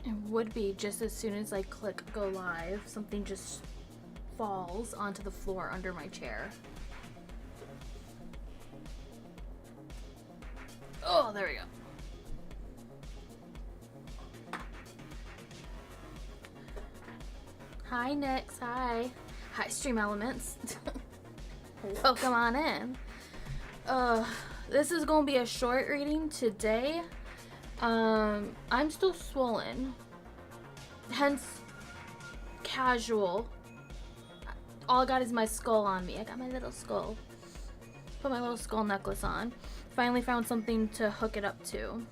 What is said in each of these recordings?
It would be just as soon as I click go live, something just falls onto the floor under my chair. Oh, there we go. Hi, Nix. Hi. Hi, Stream Elements. Welcome on in. This is gonna be a short reading today. I'm still swollen. Hence, casual. All I got is my skull on me. I got my little skull. Put my little skull necklace on. Finally found something to hook it up to.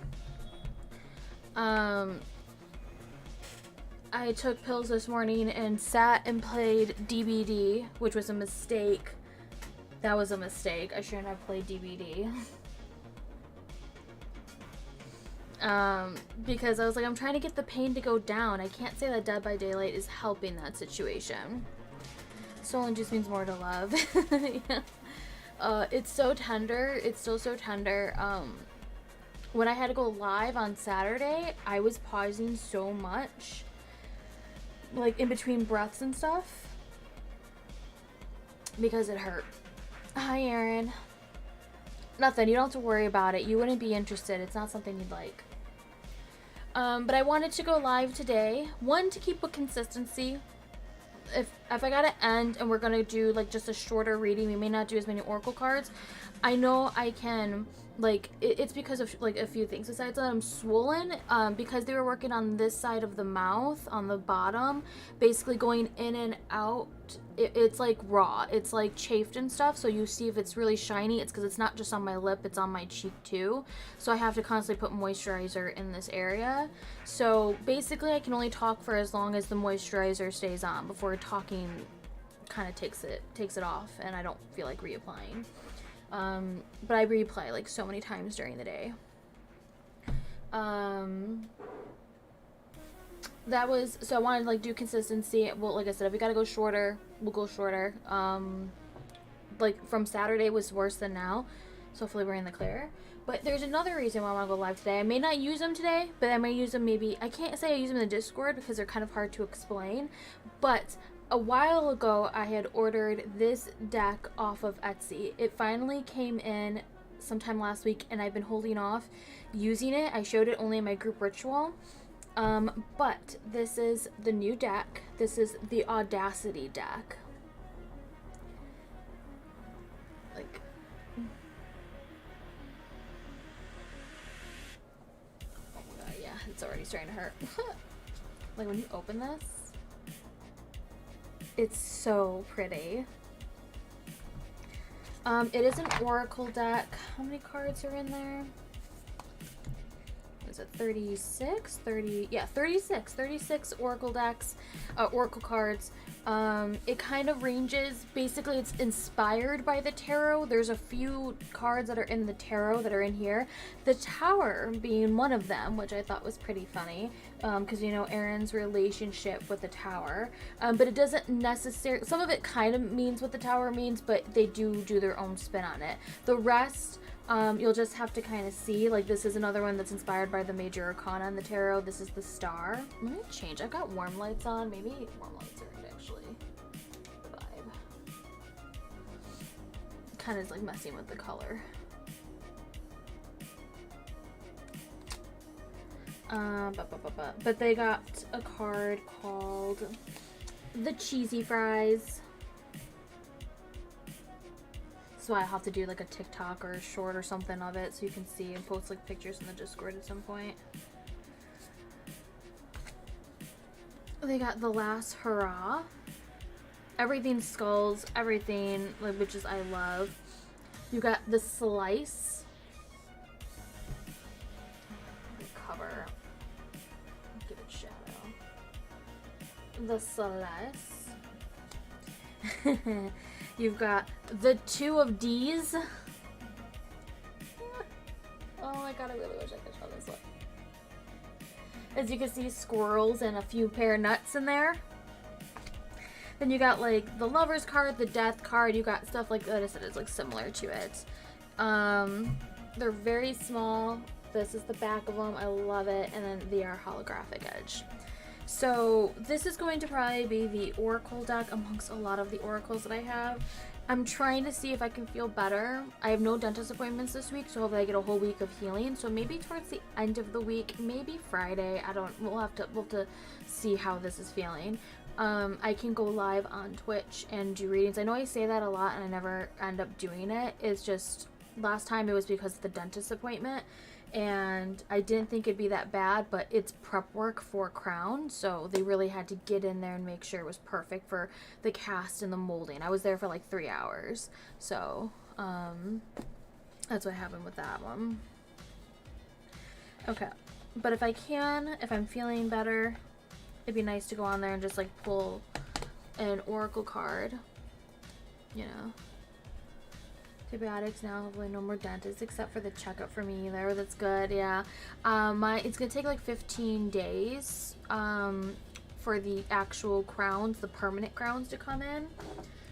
I took pills this morning and sat and played DBD, which was a mistake. That was a mistake. I shouldn't have played DBD. Because I was like, I'm trying to get the pain to go down. I can't say that Dead by Daylight is helping that situation. Swollen just means more to love. Yeah. It's so tender. It's still so tender. When I had to go live on Saturday, I was pausing so much. Like, in between breaths and stuff. Because it hurt. Hi, Aaron. Nothing. You don't have to worry about it. You wouldn't be interested. It's not something you'd like. But I wanted to go live today. One, to keep with consistency. If I gotta end and we're gonna do like just a shorter reading, we may not do as many oracle cards. I know I can, like, it's because of like a few things. Besides that, I'm swollen, because they were working on this side of the mouth on the bottom, basically going in and out. It's like raw, it's like chafed and stuff. So you see if it's really shiny, it's because it's not just on my lip, it's on my cheek too. So I have to constantly put moisturizer in this area. So basically I can only talk for as long as the moisturizer stays on before talking kind of takes it off, and I don't feel like reapplying. But I reapply like so many times during the day. That was, so I wanted to like do consistency. Well, like I said, if we gotta go shorter, we'll go shorter. Like from Saturday was worse than now, so hopefully we're in the clear. But there's another reason why I want to go live today. I may not use them today, but I may use them maybe, I can't say I use them in the Discord because they're kind of hard to explain. But a while ago, I had ordered this deck off of Etsy. It finally came in sometime last week, and I've been holding off using it. I showed it only in my group ritual. But this is the new deck. This is the Audacity deck. Like, oh my god, yeah, it's already starting to hurt. Like when you open this, it's so pretty. It is an oracle deck. How many cards are in there? Is it 36? 30, yeah, 36 oracle decks, oracle cards. It kind of ranges, basically it's inspired by the tarot. There's a few cards that are in the tarot that are in here. The Tower being one of them, which I thought was pretty funny, because you know Aaron's relationship with the Tower. But it doesn't necessarily, some of it kind of means what the Tower means, but they do their own spin on it. The rest, you'll just have to kind of see. Like this is another one that's inspired by the Major Arcana in the tarot. This is the Star. Let me change. I've got warm lights on. Maybe warm lights are actually the vibe. Kind of like messing with the color. But they got a card called the Cheesy Fries. So I have to do like a TikTok or a short or something of it so you can see, and post like pictures in the Discord at some point. They got the Last Hurrah. Everything skulls, everything, like, which is I love. You got the Slice. The cover. Give it shadow. The Celeste. You've got the Two of D's. Oh my god, I really wish I could show this one. As you can see, squirrels and a few pair of nuts in there. Then you got like the Lover's card, the Death card. You got stuff like that. I said it's like similar to it. They're very small. This is the back of them. I love it. And then they are holographic edge. So this is going to probably be the Oracle deck amongst a lot of the Oracles that I have. I'm trying to see if I can feel better. I have no dentist appointments this week, so hopefully I get a whole week of healing. So maybe towards the end of the week, maybe Friday. We'll have to see how this is feeling. I can go live on Twitch and do readings. I know I say that a lot and I never end up doing it. It's just last time it was because of the dentist appointment. And I didn't think it'd be that bad, but it's prep work for Crown, so they really had to get in there and make sure it was perfect for the cast and the molding. I was there for like 3 hours, so that's what happened with that one. Okay, but if I'm feeling better, it'd be nice to go on there and just like pull an Oracle card, you know. Antibiotics now, hopefully no more dentists except for the checkup for me there. That's good. Yeah. It's gonna take like 15 days for the actual crowns, the permanent crowns, to come in,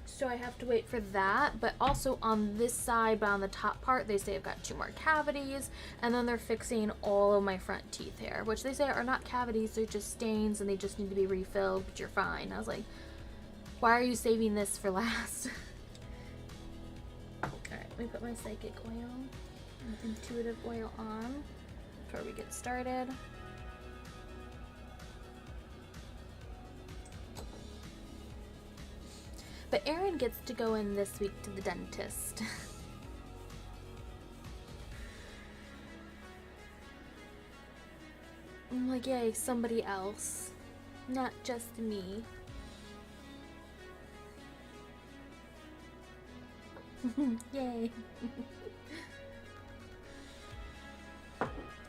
so I have to wait for that. But also on this side, but on the top part, they say I've got 2 more cavities, and then they're fixing all of my front teeth here, which they say are not cavities, they're just stains and they just need to be refilled, but you're fine. I was like, why are you saving this for last? Alright, let me put my psychic oil and intuitive oil on before we get started. But Erin gets to go in this week to the dentist. I'm like, yay, somebody else. Not just me. Yay.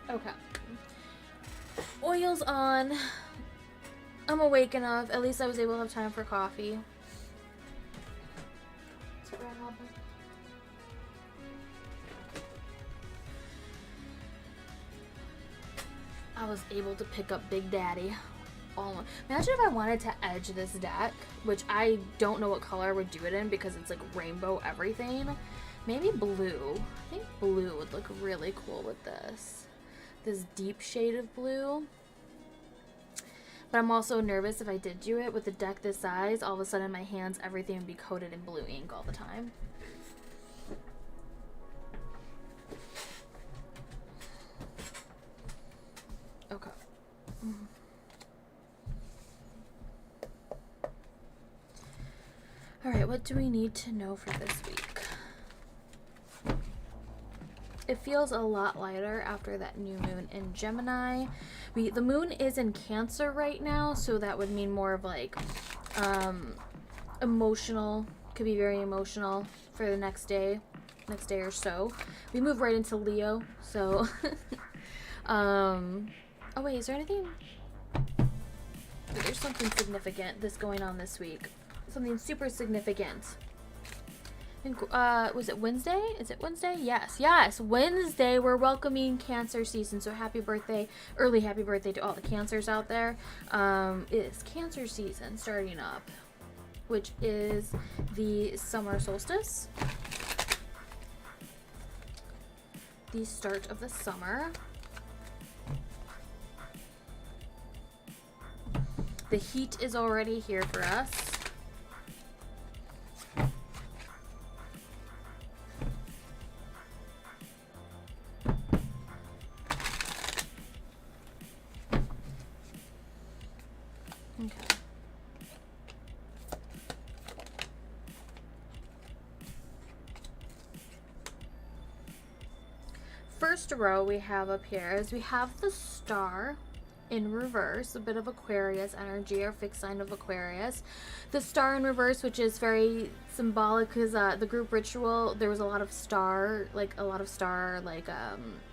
Okay. Oil's on. I'm awake enough. At least I was able to have time for coffee. I was able to pick up Big Daddy. Imagine if I wanted to edge this deck, which I don't know what color I would do it in because it's like rainbow everything. Maybe blue. I think blue would look really cool with this. This deep shade of blue. But I'm also nervous if I did do it with a deck this size, all of a sudden my hands, everything would be coated in blue ink all the time. Okay. Alright, what do we need to know for this week? It feels a lot lighter after that new moon in Gemini. The moon is in Cancer right now, so that would mean more of like emotional, could be very emotional for the next day or so. We move right into Leo, so oh wait, is there anything? There's something significant that's going on this week. Something super significant. I think, was it Wednesday? Is it Wednesday? Yes, Wednesday we're welcoming Cancer season, so happy birthday, early happy birthday to all the Cancers out there. It is Cancer season starting up, which is the summer solstice. The start of the summer. The heat is already here for us. Okay. First row we have up here is we have the star in reverse, a bit of Aquarius energy, or fixed sign of Aquarius. The star in reverse, which is very symbolic because the group ritual, there was a lot of star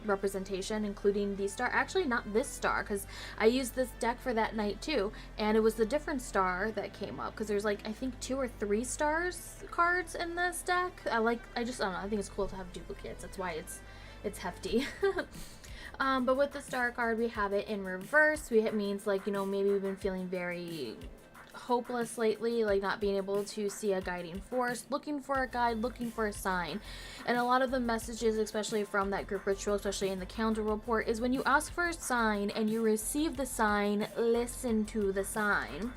representation, including the star. Actually, not this star, because I used this deck for that night too, and it was the different star that came up, because there's like, I think 2 or 3 stars cards in this deck. I don't know, I think it's cool to have duplicates. That's why it's hefty. But with the star card, we have it in reverse. It means, like, you know, maybe we've been feeling very hopeless lately, like not being able to see a guiding force, looking for a guide, looking for a sign. And a lot of the messages, especially from that group ritual, especially in the calendar report, is when you ask for a sign and you receive the sign, listen to the sign.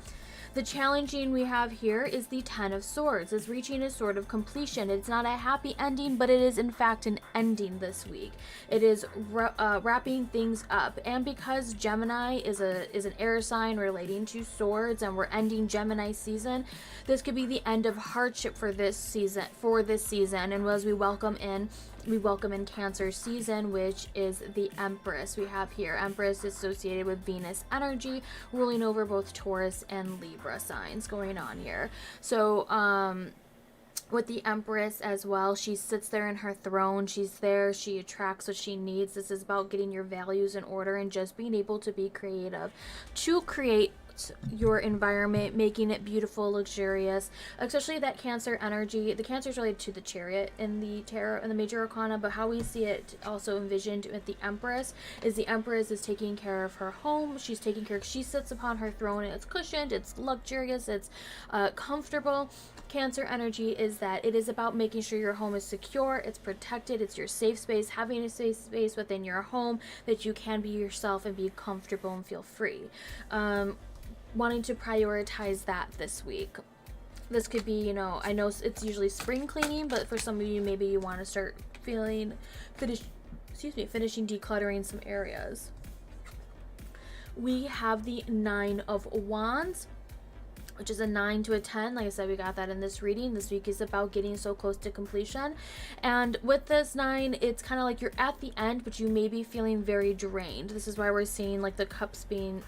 The challenging we have here is the Ten of Swords, is reaching a sort of completion. It's not a happy ending, but it is in fact an ending this week. It is wrapping things up. And because Gemini is an air sign relating to swords, and we're ending Gemini season, this could be the end of hardship for this season. And as we welcome in Cancer season, which is the Empress. We have here Empress associated with Venus energy, ruling over both Taurus and Libra signs going on here. So with the Empress as well, she sits there in her throne. She's there, she attracts what she needs. This is about getting your values in order and just being able to be creative to create your environment, making it beautiful, luxurious, especially that Cancer energy. The Cancer is related to the Chariot in the tarot and the major arcana, but how we see it also envisioned with the Empress is the Empress is taking care of her home. She sits upon her throne, and it's cushioned, it's luxurious, it's comfortable. Cancer energy is that it is about making sure your home is secure, it's protected, it's your safe space, having a safe space within your home that you can be yourself and be comfortable and feel free. Wanting to prioritize that this week. This could be, I know it's usually spring cleaning, but for some of you, maybe you want to start finishing decluttering some areas. We have the Nine of Wands, which is a 9 to a 10. Like I said, we got that in this reading. This week is about getting so close to completion. And with this 9, it's kind of like you're at the end, but you may be feeling very drained. This is why we're seeing like the cups being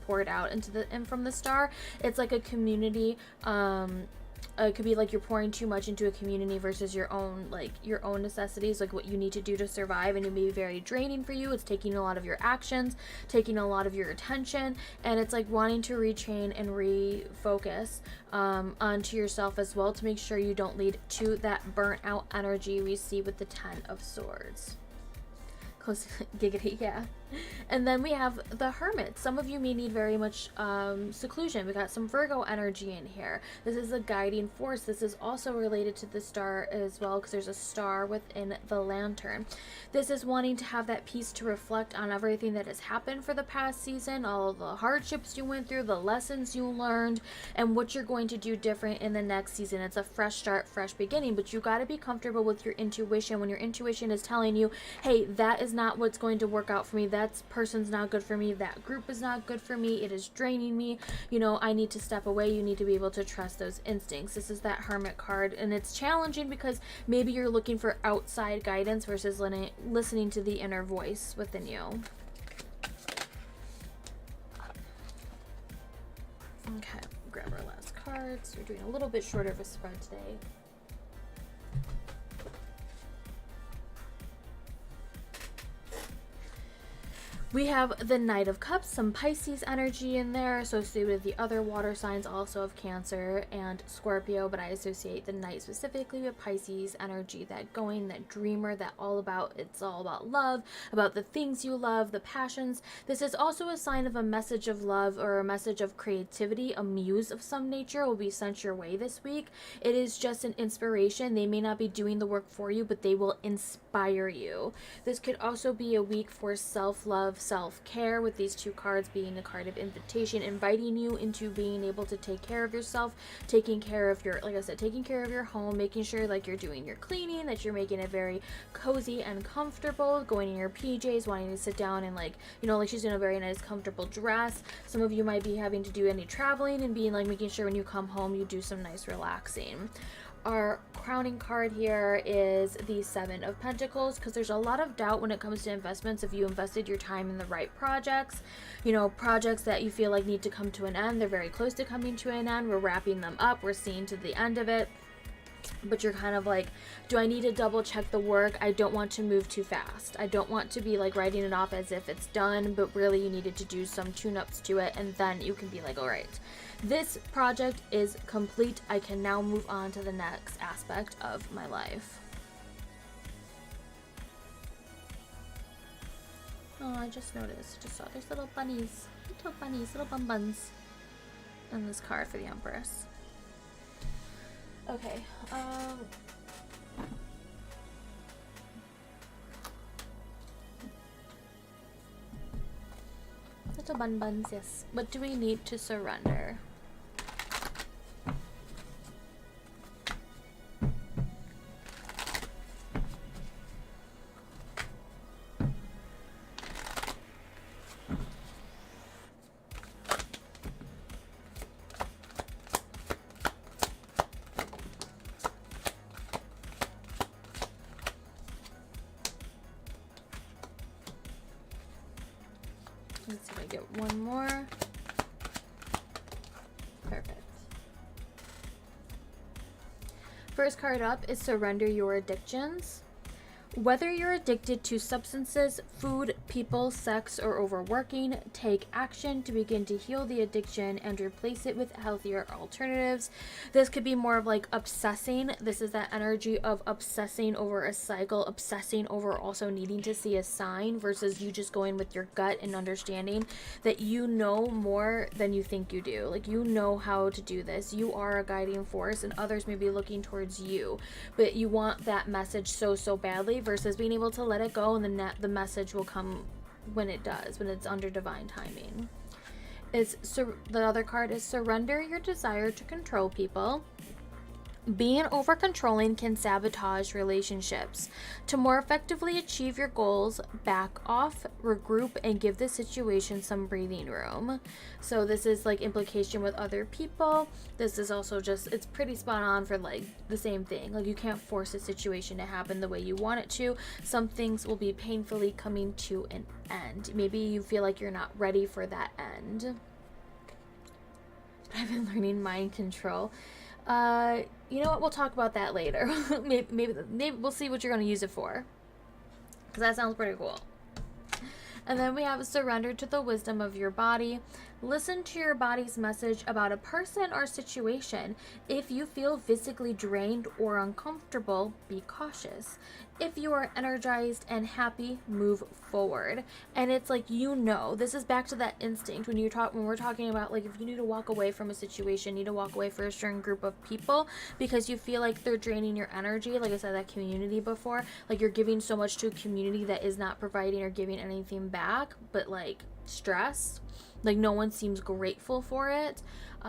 poured out and from the star. It's like a community. It could be like you're pouring too much into a community versus your own necessities, like what you need to do to survive, and it may be very draining for you. It's taking a lot of your actions, taking a lot of your attention, and it's like wanting to retrain and refocus onto yourself as well to make sure you don't lead to that burnt out energy we see with the Ten of Swords. Close, giggity, yeah. And then we have the Hermit. Some of you may need very much seclusion. We got some Virgo energy in here. This is a guiding force. This is also related to the star as well, because there's a star within the lantern. This is wanting to have that peace to reflect on everything that has happened for the past season, all of the hardships you went through, the lessons you learned, and what you're going to do different in the next season. It's a fresh start, fresh beginning, but you got to be comfortable with your intuition. When your intuition is telling you, hey, that is not what's going to work out for me, that person's not good for me, that group is not good for me, it is draining me, I need to step away. You need to be able to trust those instincts. This is that Hermit card, and it's challenging because maybe you're looking for outside guidance versus listening to the inner voice within you. Okay, grab our last cards. We're doing a little bit shorter of a spread today. We have the Knight of Cups, some Pisces energy in there associated with the other water signs also of Cancer and Scorpio, but I associate the Knight specifically with Pisces energy, that going, that dreamer, it's all about love, about the things you love, the passions. This is also a sign of a message of love or a message of creativity. A muse of some nature will be sent your way this week. It is just an inspiration. They may not be doing the work for you, but they will inspire you. This could also be a week for self-love, self-care, with these two cards being a card of invitation, inviting you into being able to take care of yourself, taking care of your home, making sure like you're doing your cleaning, that you're making it very cozy and comfortable, going in your PJs, wanting to sit down and like she's in a very nice comfortable dress. Some of you might be having to do any traveling and being like making sure when you come home you do some nice relaxing. Our crowning card here is the Seven of Pentacles, because there's a lot of doubt when it comes to investments. If you invested your time in the right projects, projects that you feel like need to come to an end, they're very close to coming to an end. We're wrapping them up. We're seeing to the end of it. But you're kind of like, do I need to double check the work? I don't want to move too fast. I don't want to be like writing it off as if it's done, but really you needed to do some tune-ups to it, and then you can be like, all right, this project is complete. I can now move on to the next aspect of my life. Oh, I just noticed. Just saw there's little bunnies. Little bunnies, little bun buns. And this card for the Empress. Okay. Little bun buns, yes. What do we need to surrender? Let's see if I get one more. Perfect. First card up is Surrender Your Addictions. Whether you're addicted to substances, food, people, sex, or overworking, take action to begin to heal the addiction and replace it with healthier alternatives. This could be more of like obsessing. This is that energy of obsessing over a cycle, obsessing over also needing to see a sign versus you just going with your gut and understanding that you know more than you think you do. Like, you know how to do this. You are a guiding force and others may be looking towards you, but you want that message so badly versus being able to let it go, and the message will come when it does, when it's under divine timing. The other card is Surrender Your Desire to Control People. Being over controlling can sabotage relationships. To more effectively achieve your goals, back off, regroup, and give the situation some breathing room. So this is like implication with other people. This is also just, it's pretty spot on for like the same thing. Like, you can't force a situation to happen the way you want it to. Some things will be painfully coming to an end. Maybe you feel like you're not ready for that end. I've been learning mind control. You know what? We'll talk about that later. maybe we'll see what you're going to use it for. Because that sounds pretty cool. And then we have Surrender to the Wisdom of Your Body. Listen to your body's message about a person or situation. If you feel physically drained or uncomfortable, be cautious. If you are energized and happy, move forward. And it's like, you know, this is back to that instinct when we're talking about, like, if you need to walk away from a situation, you need to walk away for a certain group of people because you feel like they're draining your energy. Like I said, that community before, like, you're giving so much to a community that is not providing or giving anything back, but like stress. Like, no one seems grateful for it.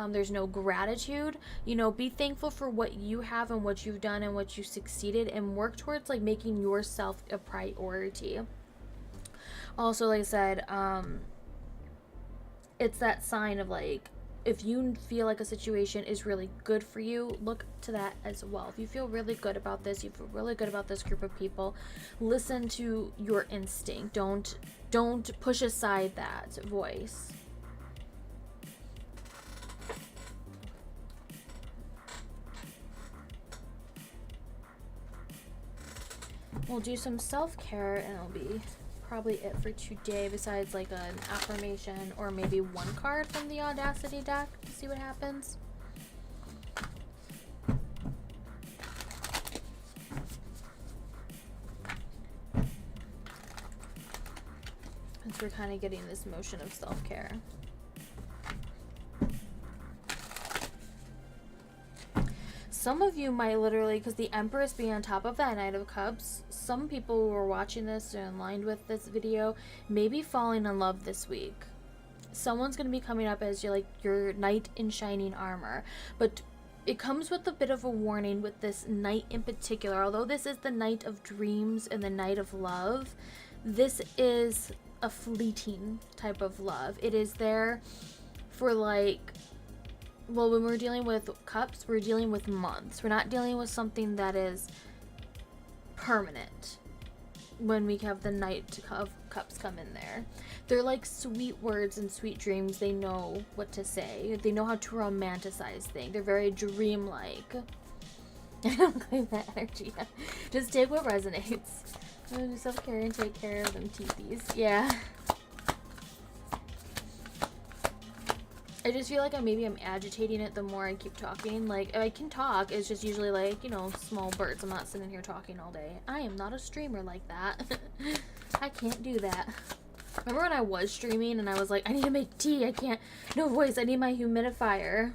There's no gratitude. You know, be thankful for what you have and what you've done and what you succeeded, and work towards like making yourself a priority. Also, like I said, it's that sign of like, if you feel like a situation is really good for you, look to that as well. If you feel really good about this, you feel really good about this group of people, listen to your instinct. Don't push aside that voice. We'll do some self-care, and it'll be probably it for today, besides like an affirmation or maybe one card from the Audacity deck to see what happens. Since we're kind of getting this motion of self-care. Some of you might literally, because the Empress being on top of that Knight of Cups, some people who are watching this or in line with this video may be falling in love this week. Someone's going to be coming up as your knight in shining armor. But it comes with a bit of a warning with this knight in particular. Although this is the Knight of Dreams and the Knight of Love, this is a fleeting type of love. It is there for like... Well, when we're dealing with cups, we're dealing with months. We're not dealing with something that is permanent. When we have the Knight of Cups come in there, they're like sweet words and sweet dreams. They know what to say. They know how to romanticize things. They're very dreamlike. I don't claim that energy. Just take what resonates. Do self-care and take care of them teepees. Yeah. I just feel like I'm agitating it the more I keep talking. Like, I can talk, it's just usually like, you know, small bursts. I'm not sitting here talking all day. I am not a streamer like that. I can't do that. Remember when I was streaming and I was like, I need to make tea. I can't. No voice. I need my humidifier.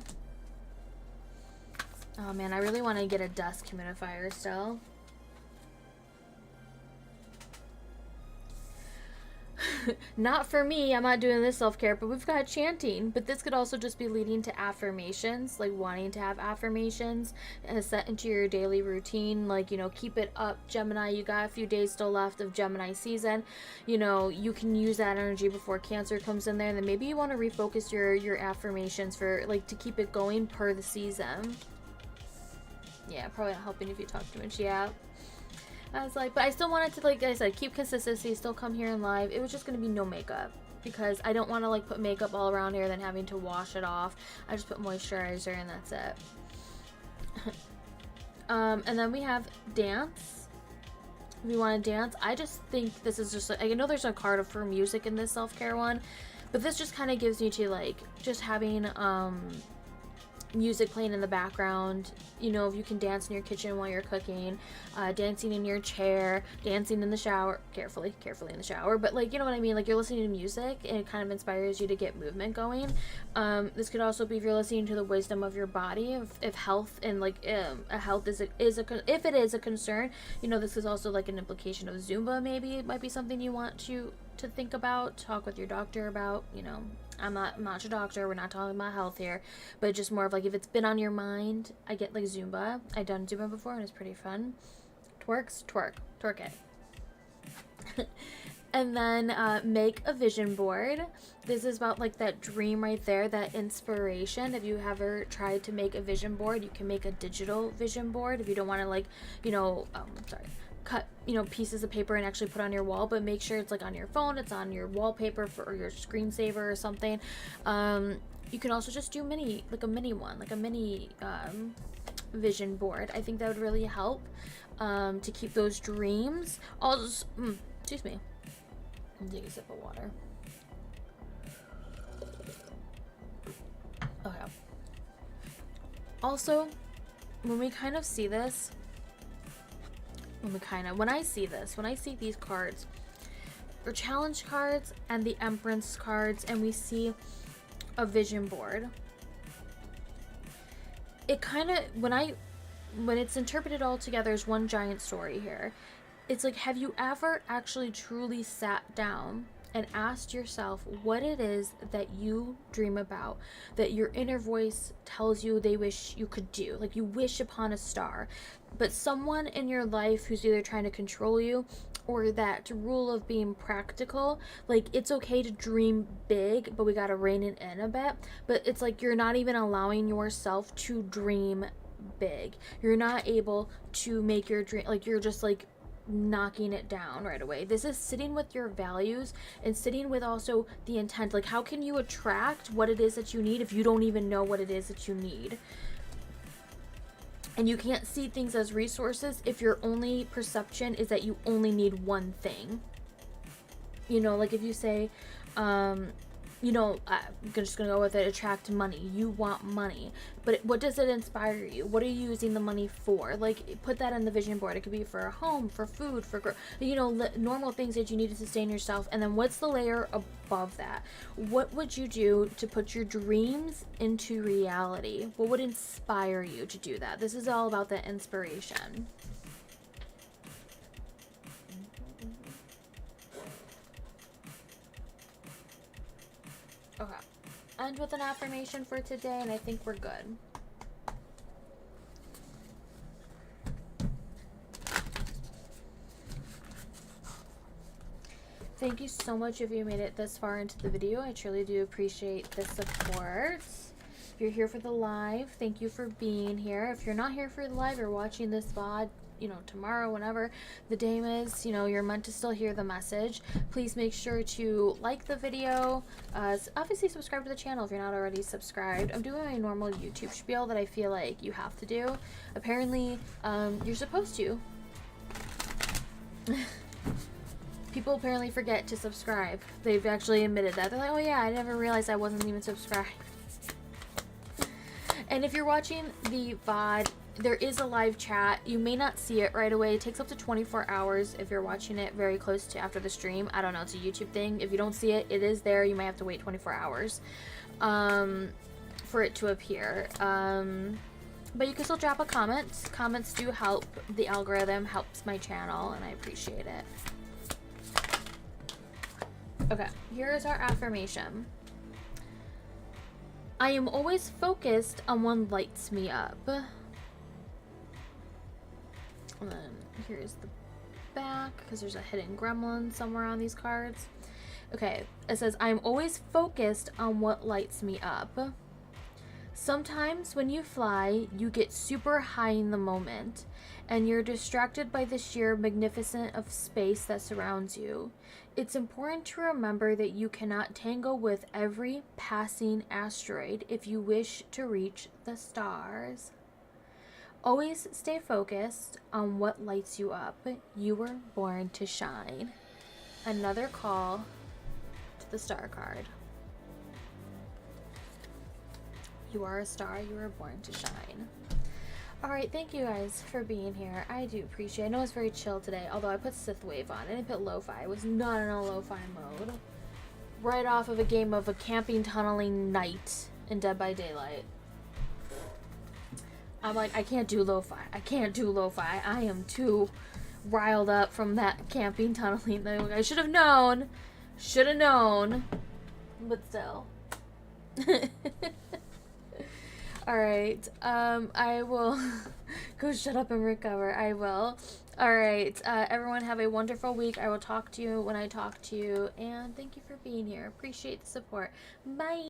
Oh man, I really want to get a desk humidifier still. Not for me, I'm not doing this self-care, but we've got chanting. But this could also just be leading to affirmations, like wanting to have affirmations set into your daily routine. Like, you know, keep it up, Gemini. You got a few days still left of Gemini season. You know, you can use that energy before Cancer comes in there. And then maybe you want to refocus your affirmations for, like, to keep it going per the season. Yeah, probably not helping if you talk too much. Yeah. I was like, but I still wanted to, like I said, keep consistency, still come here and live. It was just going to be no makeup because I don't want to, like, put makeup all around here then having to wash it off. I just put moisturizer and that's it. And then we have dance. If you want to dance, I just think this is just, like, I know there's a card for music in this self-care one, but this just kind of gives you to, like, just having, music playing in the background. You know, if you can dance in your kitchen while you're cooking, dancing in your chair, dancing in the shower, carefully in the shower, but, like, you know what I mean, like, you're listening to music and it kind of inspires you to get movement going. This could also be if you're listening to the wisdom of your body, if health and, like, health if it is a concern, you know, this is also, like, an implication of Zumba. Maybe it might be something you want to think about, talk with your doctor about. You know, I'm not your doctor, we're not talking about health here, but just more of, like, if it's been on your mind. I get, like, Zumba. I've done Zumba before and it's pretty fun. Twerk it. And then make a vision board. This is about, like, that dream right there, that inspiration. If you ever tried to make a vision board, you can make a digital vision board if you don't want to, like, you know, cut, you know, pieces of paper and actually put on your wall, but make sure it's, like, on your phone, it's on your wallpaper or your screensaver or something. You can also just do a mini vision board. I think that would really help to keep those dreams. Excuse me. Take a sip of water. Okay. Also, when I see these cards, or challenge cards and the Empress cards, and we see a vision board, it kind of, when it's interpreted all together as one giant story here, it's like, have you ever actually truly sat down and asked yourself what it is that you dream about, that your inner voice tells you they wish you could do? Like, you wish upon a star, but someone in your life who's either trying to control you or that rule of being practical, like, it's okay to dream big, but we gotta rein it in a bit. But it's like you're not even allowing yourself to dream big. You're not able to make your dream, like, you're just, like, knocking it down right away. This is sitting with your values and sitting with also the intent. Like, how can you attract what it is that you need if you don't even know what it is that you need? And you can't see things as resources if your only perception is that you only need one thing. You know, like, if you say, you know, I'm just gonna go with it, attract money. You want money, but what does it inspire you? What are you using the money for? Like, put that on the vision board. It could be for a home, for food, for, you know, normal things that you need to sustain yourself. And then what's the layer above that? What would you do to put your dreams into reality? What would inspire you to do that? This is all about the inspiration. Okay, end with an affirmation for today, and I think we're good. Thank you so much if you made it this far into the video. I truly do appreciate the support. If you're here for the live, thank you for being here. If you're not here for the live, you're watching this VOD, you know, tomorrow, whenever the day is, you know, you're meant to still hear the message. Please make sure to like the video. Obviously subscribe to the channel if you're not already subscribed. I'm doing a normal YouTube spiel that I feel like you have to do. Apparently, you're supposed to. People apparently forget to subscribe. They've actually admitted that. They're like, oh yeah, I never realized I wasn't even subscribed. And if you're watching the VOD, there is a live chat. You may not see it right away. It takes up to 24 hours if you're watching it very close to after the stream. I don't know. It's a YouTube thing. If you don't see it, it is there. You may have to wait 24 hours for it to appear. But you can still drop a comment. Comments do help. The algorithm helps my channel, and I appreciate it. Okay, here is our affirmation. I am always focused on what lights me up. And then here's the back, because there's a hidden gremlin somewhere on these cards. Okay, it says, I am always focused on what lights me up. Sometimes when you fly, you get super high in the moment, and you're distracted by the sheer magnificence of space that surrounds you. It's important to remember that you cannot tangle with every passing asteroid if you wish to reach the stars. Always stay focused on what lights you up. You were born to shine. Another call to the star card. You are a star. You were born to shine. Alright, thank you guys for being here. I do appreciate it. I know it's very chill today, although I put Sith Wave on. I didn't put Lo-Fi. I was not in a Lo-Fi mode. Right off of a game of a camping tunneling night in Dead by Daylight. I'm like, I can't do Lo-Fi. I can't do Lo-Fi. I am too riled up from that camping tunneling. I should have known. Should have known. But still. Alright, I will go shut up and recover. I will. Alright, everyone have a wonderful week. I will talk to you when I talk to you. And thank you for being here. Appreciate the support. Bye.